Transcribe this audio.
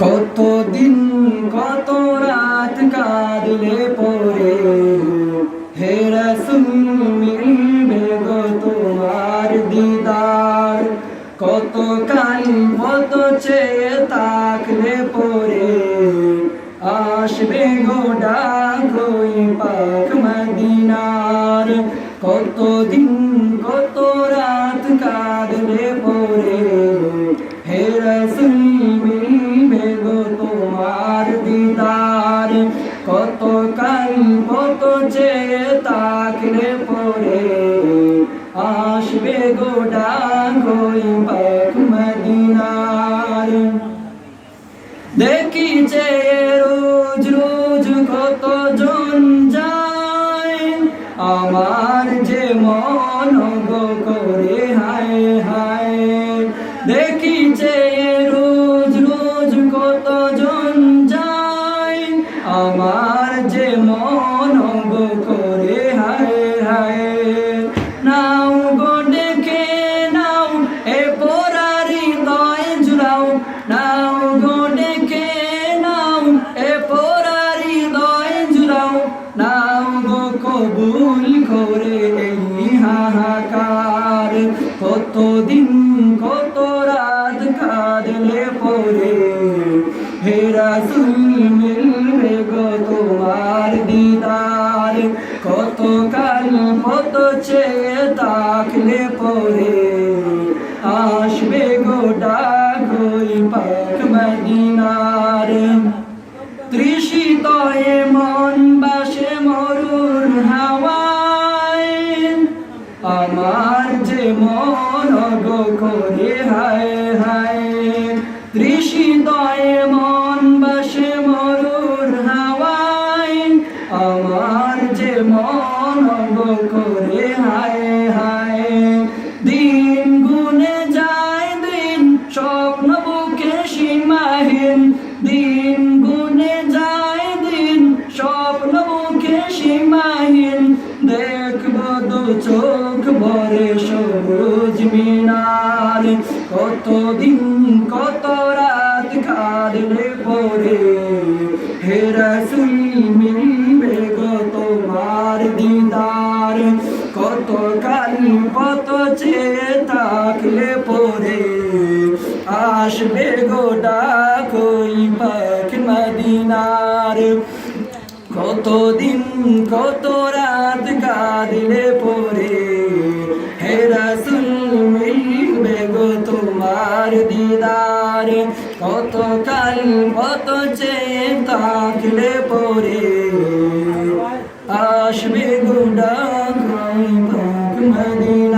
কতদিন কত রাত কাঁদলে পরে হে রাসূল মিলবে গো তোমার দিদার। কত কাল কত চেয়ে তাকলে পরে আসবে গো ডাক ওই পাক মদিনার। কতদিন কত রাত কাঁদলে পরে হে রাসূল মিলবে গো তোমার দিদার। কত কাল কত চেয়ে তাকলে পরে আসবে গো ডাক ওই পাক মদিনার। দেখি যে রোজ রোজ কত জন যায় আমার যে মন গো করে হায় হায়। দেখি যে রোজ রোজ কত জন যায় আমার যে মন গো করে হায় হায়। নাও গো ডেকে নাও এ পোড়া হৃদয় জুড়াও, নাও গো ডেকে নাও এ পোড়া হৃদয় জুড়াও, নাও গো কবুল করে এই হাহাকার। কতদিন কত রাত কাঁদলে পরে হে রাসূল মিলবে গো তোমার দিদার। কত কাল কত চেয়ে তাকলে পরে আসবে গো ডাক ওই পাক মদিনার। তৃষিতয়ে মন বাসে মরুর হাওয়ায় আমার যে মন গো করে হায় হায়। তৃষিতয়ে মন বাসে মরুর হাওয়ায় আমার যে মন গো করে হায় হায়। দিন গুনে যায় দিন স্বপ্ন বুকে সীমাহীন, দিন গুনে যায় দিন স্বপ্ন বুকে সীমাহীন। দেখব দু চোখ ভরে সবুজ মিনার। কতদিন কত রাত কাঁদলে পরে হে রাসূল মিলবে গো তোমার দিদার। কত কাল কত চেয়ে তাকলে পরে আসবে গো ডাক ওই পাক মদিনার। কতদিন কত রাত কাঁদলে পরে হে রাসূল মিলবে গো তোমার দিদার। কত কাল কত চেয়ে তাকলে পরে আসবে গো ডাক ওই পাক মদিনার।